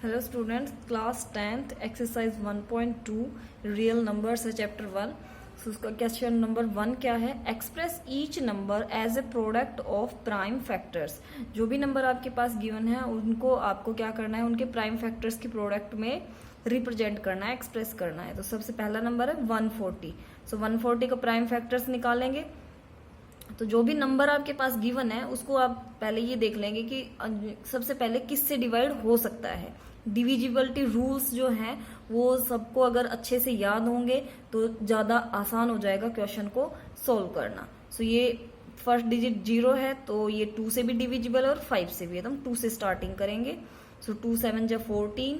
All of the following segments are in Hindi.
Hello students, class 10th exercise 1.2 real numbers है चैप्टर 1। सो उसका क्वेश्चन नंबर 1 क्या है? Express each number as a product of prime factors. जो भी नंबर आपके पास गिवन है उनको आपको क्या करना है, उनके प्राइम फैक्टर्स की प्रोडक्ट में रिप्रेजेंट करना है, एक्सप्रेस करना है। तो सबसे पहला नंबर है 140। सो 140 का प्राइम फैक्टर्स निकालेंगे। तो जो भी नंबर आपके पास गिवन है उसको आप पहले ये देख लेंगे कि सबसे पहले किससे डिवाइड हो सकता है। डिविजिबिलिटी रूल्स जो हैं वो सबको अगर अच्छे से याद होंगे तो ज्यादा आसान हो जाएगा क्वेश्चन को सोल्व करना। सो ये फर्स्ट डिजिट 0 है तो ये 2 से भी डिविजिबल है और 5 से भी है, तो हम 2 से स्टार्टिंग करेंगे। सो 2 7 जा 14,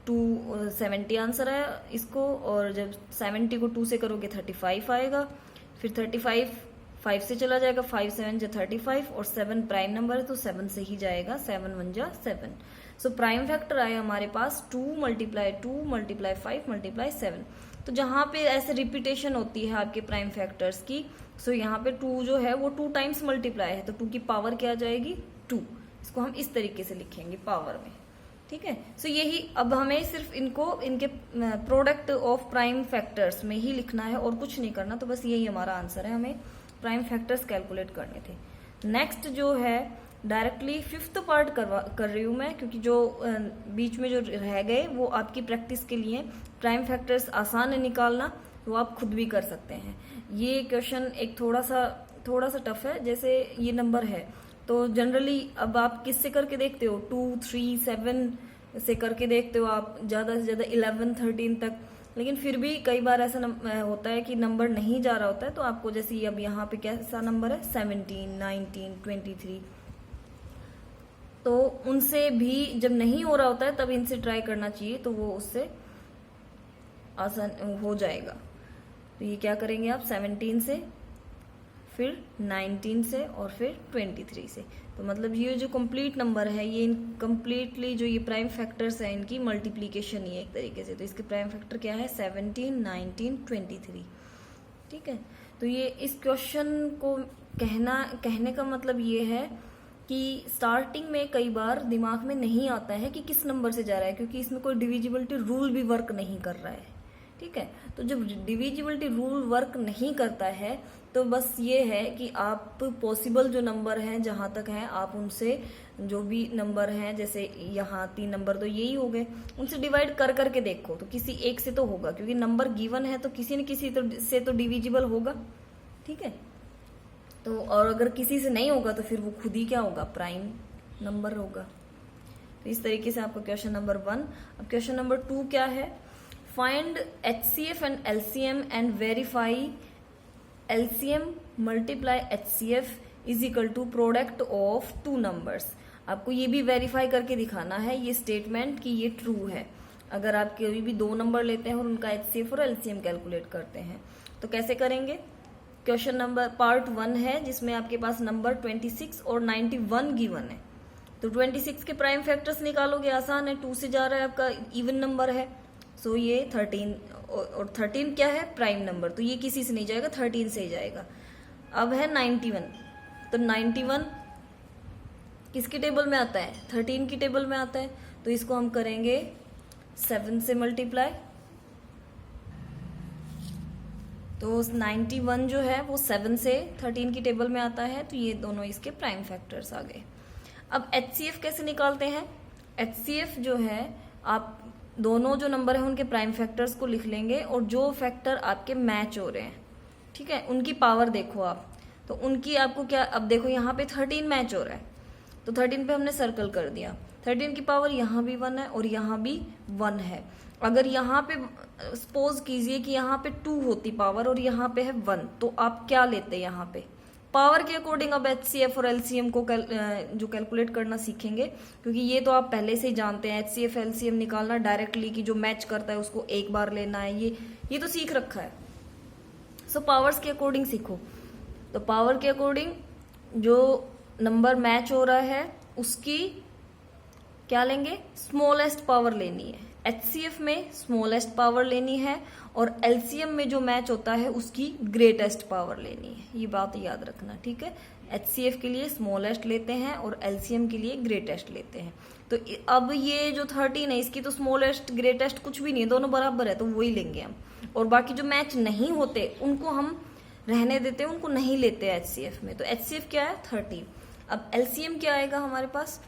270 आंसर है इसको, और जब 70 को 2 से करोगे 35 आएगा। फिर 35 5 से चला जाएगा, 5 7 जा 35 और 7 प्राइम नंबर है तो 7 से ही जाएगा, 7 1 जा 7। सो प्राइम फैक्टर आया हमारे पास 2 × 5 × 7। तो जहां पे ऐसे रिपीटेशन होती है आपके प्राइम फैक्टर्स की, सो यहाँ पे 2 जो है वो 2 टाइम्स मल्टीप्लाई है तो 2 की पावर क्या आ जाएगी 2। इसको हम इस तरीके से लिखेंगे पावर में, ठीक है। सो यही अब हमें सिर्फ इनको इनके प्रोडक्ट ऑफ प्राइम फैक्टर्स में ही लिखना है और कुछ नहीं करना। तो बस यही हमारा आंसर है, हमें प्राइम फैक्टर्स कैलकुलेट करने थे। नेक्स्ट जो है डायरेक्टली 5th पार्ट कर रही हूं मैं, क्योंकि जो बीच में जो रह गए वो आपकी प्रैक्टिस के लिए। प्राइम फैक्टर्स आसान है निकालना, वो आप खुद भी कर सकते हैं। ये क्वेश्चन एक थोड़ा सा टफ है। जैसे ये नंबर है तो जनरली अब आप किससे करके देखते हो, 2 3 7 से करके देखते हो आप, ज्यादा से ज्यादा 11 13 तक। लेकिन फिर भी कई बार ऐसा होता है कि नंबर नहीं जा रहा होता है, तो आपको जैसे अब यहाँ पे कैसा नंबर है 17 19 23, तो उनसे भी जब नहीं हो रहा होता है तब इनसे ट्राई करना चाहिए, तो वो उससे आसान हो जाएगा। तो ये क्या करेंगे आप 17 से, फिर 19 से और फिर 23 से। तो मतलब ये जो कंप्लीट नंबर है ये कंप्लीटली जो ये प्राइम फैक्टर्स है इनकी मल्टीप्लीकेशन ही है एक तरीके से। तो इसके प्राइम फैक्टर क्या है 17 19 23, ठीक है। तो ये इस क्वेश्चन को कहने का मतलब ये है कि स्टार्टिंग में कई बार दिमाग में नहीं आता है कि किस नंबर से जा रहा है, क्योंकि इसमें कोई डिविजिबिलिटी रूल भी वर्क नहीं कर रहा है, ठीक है। तो जब डिविजिबिलिटी रूल वर्क नहीं करता है तो बस ये है कि आप पॉसिबल जो नंबर हैं जहां तक हैं आप उनसे, जो भी नंबर हैं जैसे यहाँ 3 नंबर तो यही हो गए, उनसे डिवाइड कर करके देखो तो किसी एक से तो होगा, क्योंकि नंबर गिवन है तो किसी न किसी से तो डिविजिबल होगा, ठीक है। तो और अगर किसी से नहीं होगा तो फिर वो खुद ही क्या होगा, प्राइम नंबर होगा। तो इस तरीके से आपका क्वेश्चन नंबर 1। अब क्वेश्चन नंबर 2 क्या है? Find HCF and LCM and verify LCM multiply HCF is equal to product of 2 numbers. आपको ये भी वेरीफाई करके दिखाना है ये स्टेटमेंट कि ये ट्रू है। अगर आप कभी भी 2 नंबर लेते हैं और उनका HCF और LCM कैलकुलेट करते हैं तो कैसे करेंगे? क्वेश्चन नंबर पार्ट 1 है जिसमें आपके पास नंबर 26 और 91 गिवन है। तो 26 के प्राइम फैक्टर्स निकालोगे, आसान है, 2 से जा रहा है आपका, इवन नंबर है। सो ये 13 और 13 क्या है, प्राइम नंबर, तो ये किसी से नहीं जाएगा, 13 से ही जाएगा। अब है 91, तो 91 किसकी टेबल में आता है, 13 की टेबल में आता है। तो इसको हम करेंगे 7 से मल्टीप्लाई, तो 91 जो है वो 7 से 13 की टेबल में आता है। तो ये दोनों इसके प्राइम फैक्टर्स आ गए। अब HCF कैसे निकालते हैं? HCF जो है आप दोनों जो नंबर है उनके प्राइम फैक्टर्स को लिख लेंगे और जो फैक्टर आपके मैच हो रहे हैं, ठीक है, उनकी पावर देखो आप। तो उनकी आपको क्या, अब देखो यहाँ पे 13 मैच हो रहा है तो 13 पे हमने सर्कल कर दिया। 13 की पावर यहाँ भी 1 है और यहाँ भी 1 है। अगर यहाँ पे सपोज कीजिए कि यहाँ पे 2 होती पावर और यहाँ पे है 1, तो आप क्या लेते हैं यहाँ पे पावर के अकॉर्डिंग। अब HCF और LCM को जो कैलकुलेट करना सीखेंगे, क्योंकि ये तो आप पहले से ही जानते हैं HCF LCM निकालना डायरेक्टली, कि जो मैच करता है उसको एक बार लेना है, ये तो सीख रखा है। सो पावर्स के अकॉर्डिंग सीखो। तो पावर के अकॉर्डिंग जो नंबर मैच हो रहा है उसकी क्या लेंगे, स्मॉलेस्ट पावर लेनी है। HCF में स्मॉलेस्ट पावर लेनी है और LCM में जो मैच होता है उसकी ग्रेटेस्ट पावर लेनी है। ये बात याद रखना, ठीक है। HCF के लिए स्मॉलेस्ट लेते हैं और LCM के लिए ग्रेटेस्ट लेते हैं। तो अब ये जो 13 है इसकी तो स्मॉलेस्ट ग्रेटेस्ट कुछ भी नहीं है, दोनों बराबर है, तो वही लेंगे हम। और बाकी जो मैच नहीं होते उनको हम रहने देते हैं, उनको नहीं लेते HCF में। तो HCF क्या है, 13। अब LCM क्या आएगा हमारे पास,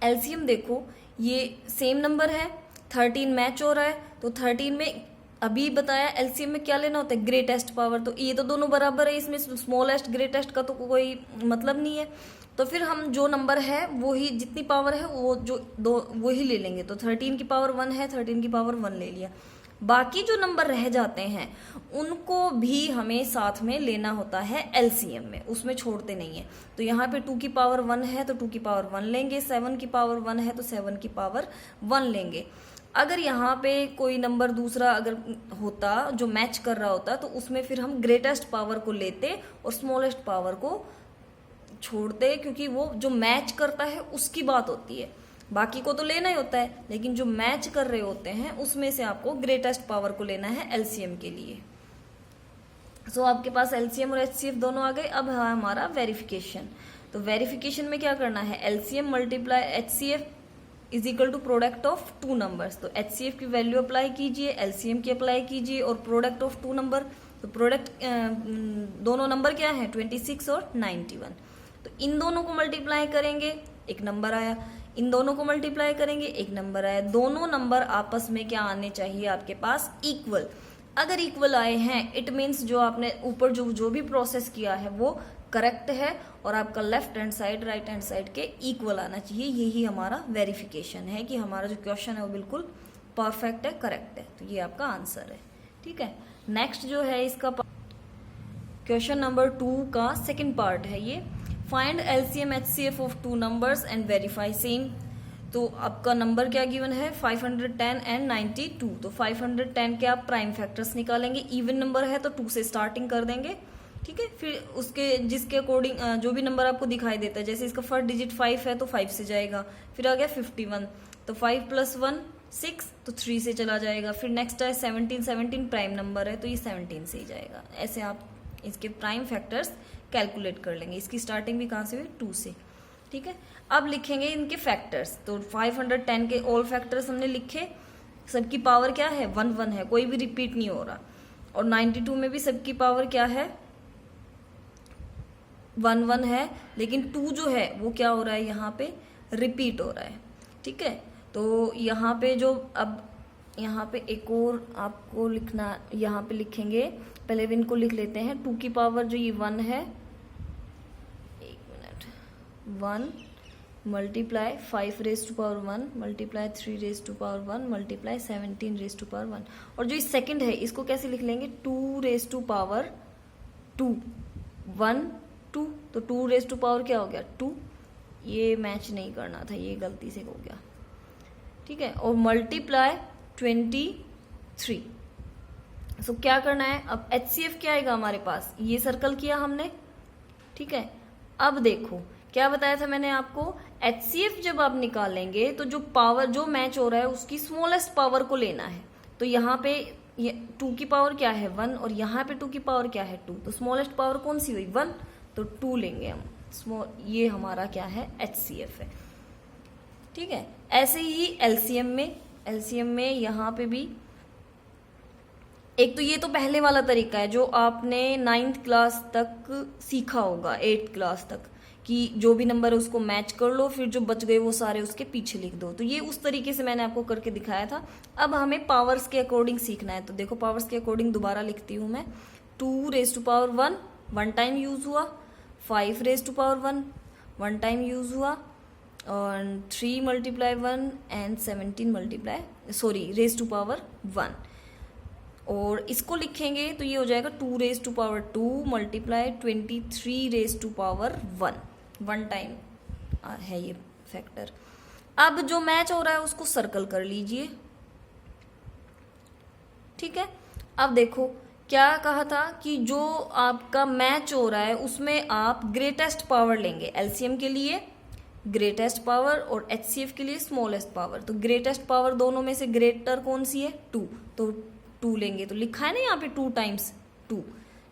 LCM देखो ये सेम नंबर है, 13 मैच हो रहा है, तो 13 में अभी बताया LCM में क्या लेना होता है, ग्रेटेस्ट पावर। तो ये तो दोनों बराबर है, इसमें स्मॉलेस्ट ग्रेटेस्ट का तो कोई मतलब नहीं है। तो फिर हम जो नंबर है वो ही, जितनी पावर है वो जो दो वो ही ले लेंगे। तो 13 की पावर 1 है, 13 की पावर 1 ले लिया। बाकी जो नंबर रह जाते हैं उनको भी हमें साथ में लेना होता है LCM में, उसमें छोड़ते नहीं है। तो यहाँ पे 2 की पावर 1 है तो 2 की पावर 1 लेंगे, 7 की पावर 1 है तो 7 की पावर 1 लेंगे। अगर यहाँ पे कोई नंबर दूसरा अगर होता जो मैच कर रहा होता तो उसमें फिर हम ग्रेटेस्ट पावर को लेते और स्मॉलेस्ट पावर को छोड़ते, क्योंकि वो जो मैच करता है उसकी बात होती है। बाकी को तो लेना ही होता है, लेकिन जो मैच कर रहे होते हैं उसमें से आपको ग्रेटेस्ट पावर को लेना है LCM के लिए। सो आपके पास LCM और HCF दोनों आ गए। अब है हमारा वेरिफिकेशन। तो वेरिफिकेशन में क्या करना है, LCM multiply HCF is equal to product of 2 numbers. तो HCF की वैल्यू अप्लाई कीजिए, LCM की अप्लाई कीजिए और प्रोडक्ट ऑफ 2 नंबर। तो प्रोडक्ट दोनों नंबर क्या है, 26 और 91। तो इन दोनों को मल्टीप्लाई करेंगे, एक नंबर आया। इन दोनों को मल्टीप्लाई करेंगे, एक नंबर आया। दोनों नंबर आपस में क्या आने चाहिए आपके पास, इक्वल। अगर इक्वल आए हैं इट मीन्स जो आपने ऊपर जो भी प्रोसेस किया है वो करेक्ट है और आपका left hand side right hand side के इक्वल आना चाहिए। यही हमारा वेरिफिकेशन है कि हमारा जो क्वेश्चन है वो बिल्कुल परफेक्ट है, करेक्ट है। तो ये आपका आंसर है, ठीक है। नेक्स्ट जो है इसका क्वेश्चन नंबर 2 का सेकंड पार्ट है ये, find LCM HCF of 2 numbers and verify same. तो आपका नंबर क्या गिवन है, 510 एंड 92। तो 510 के आप प्राइम फैक्टर्स निकालेंगे, इवन नंबर है तो 2 से स्टार्टिंग कर देंगे, ठीक है। फिर उसके जिसके अकॉर्डिंग जो भी नंबर आपको दिखाई देता है, जैसे इसका फर्स्ट डिजिट 5 है तो 5 से जाएगा। फिर आ गया 51, तो 5 + 1 6, तो 3 से चला जाएगा। फिर नेक्स्ट है 17 प्राइम नंबर है तो ये 17 से ही जाएगा। ऐसे आप इसके प्राइम फैक्टर्स कैलकुलेट कर लेंगे। इसकी स्टार्टिंग भी कहाँ से हुई, 2 से, ठीक है। अब लिखेंगे इनके फैक्टर्स। तो 510 के ऑल फैक्टर्स हमने लिखे, सबकी पावर क्या है, 1 1 है, कोई भी रिपीट नहीं हो रहा। और 92 में भी सबकी पावर क्या है, 1 1 है, लेकिन 2 जो है वो क्या हो रहा है, यहाँ पे रिपीट हो रहा है, ठीक है। तो यहाँ पे जो अब यहाँ पे एक और आपको लिखना, यहाँ पे लिखेंगे, पहले इनको लिख लेते हैं। 2 की पावर जो ये 1 है, 1 multiply 5 raise to power 1 multiply 3 raise to power 1 multiply 17 raise to power 1। और जो सेकंड है इसको कैसे लिख लेंगे, 2 रेज टू पावर 2 1 2। तो 2 रेज टू पावर क्या हो गया, 2। ये मैच नहीं करना था, ये गलती से हो गया, ठीक है। और मल्टीप्लाई 23। सो क्या करना है, अब HCF क्या आएगा हमारे पास, ये सर्कल किया हमने, ठीक है। अब देखो क्या बताया था मैंने आपको, HCF जब आप निकालेंगे तो जो पावर जो मैच हो रहा है उसकी स्मॉलेस्ट पावर को लेना है। तो यहाँ पे 2 की पावर क्या है, 1, और यहाँ पे 2 की पावर क्या है, 2। तो स्मॉलेस्ट पावर कौन सी हुई, 1, तो 2 लेंगे हम। ये हमारा क्या है, HCF है, ठीक है। ऐसे ही LCM में यहाँ पे भी एक तो ये तो पहले वाला तरीका है जो आपने 9th क्लास तक सीखा होगा, 8th क्लास तक, कि जो भी नंबर है उसको मैच कर लो, फिर जो बच गए वो सारे उसके पीछे लिख दो। तो ये उस तरीके से मैंने आपको करके दिखाया था। अब हमें पावर्स के अकॉर्डिंग सीखना है। तो देखो पावर्स के अकॉर्डिंग दोबारा लिखती हूँ मैं। 2 raise to power 1 1 time use हुआ, 5 raise to power 1 1 time use हुआ, और 3 multiply 1 and 17 raise to power 1। और इसको लिखेंगे तो ये हो जाएगा 2 raise to power 2 multiply 23 raise to power 1 time है ये फैक्टर। अब जो मैच हो रहा है उसको सर्कल कर लीजिए, ठीक है। अब देखो क्या कहा था कि जो आपका मैच हो रहा है उसमें आप ग्रेटेस्ट पावर लेंगे। LCM के लिए ग्रेटेस्ट पावर और HCF के लिए स्मॉलेस्ट पावर। तो ग्रेटेस्ट पावर दोनों में से ग्रेटर कौन सी है? 2, तो 2 लेंगे। तो लिखा है ना यहाँ पे 2 टाइम्स 2,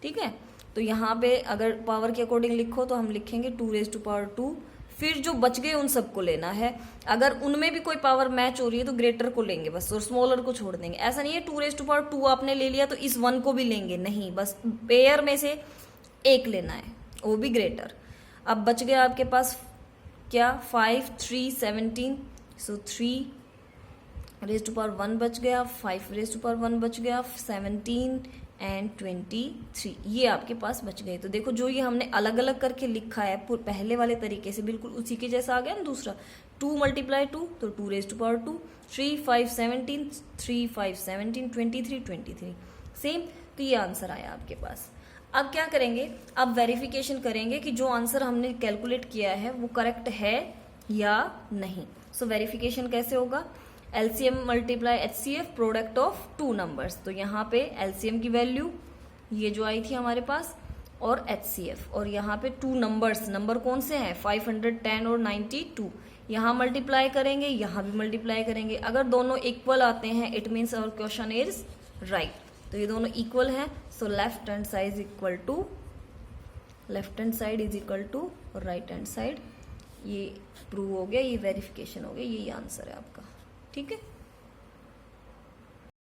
ठीक है। तो यहाँ पे अगर पावर के अकॉर्डिंग लिखो तो हम लिखेंगे 2⁻²। फिर जो बच गए उन सबको लेना है। अगर उनमें भी कोई पावर मैच हो रही है तो ग्रेटर को लेंगे बस, और स्मॉलर को छोड़ देंगे। ऐसा नहीं है 2⁻² आपने ले लिया तो इस 1 को भी लेंगे, नहीं, बस पेयर में से एक लेना है, वो भी ग्रेटर। अब बच गया आपके पास क्या? 5, 3, 17। सो 3⁻1 बच गया, 5⁻1 बच गया, 17 एंड 23, ये आपके पास बच गए। तो देखो जो ये हमने अलग अलग करके लिखा है पहले वाले तरीके से, बिल्कुल उसी के जैसा आ गया ना दूसरा। 2 × 2 तो 2⁻², 3, 5, 17, 3, 5, 17, 23, 23 सेम। तो ये आंसर आया आपके पास। अब क्या करेंगे? अब वेरिफिकेशन करेंगे कि जो आंसर हमने कैलकुलेट किया है वो करेक्ट है या नहीं। सो वेरिफिकेशन कैसे होगा? LCM × HCF product of 2 numbers. तो यहाँ पे LCM की वैल्यू ये जो आई थी हमारे पास, और HCF, और यहाँ पे 2 नंबर्स, नंबर कौन से हैं? 510 और 92। यहाँ मल्टीप्लाई करेंगे, यहाँ भी मल्टीप्लाई करेंगे। अगर दोनों इक्वल आते हैं it means our question is right. तो ये दोनों इक्वल हैं, so left hand side is equal to right hand side. ये प्रूव हो गया, ये वेरिफिकेशन हो गया, यही आंसर है आपका, ठीक है।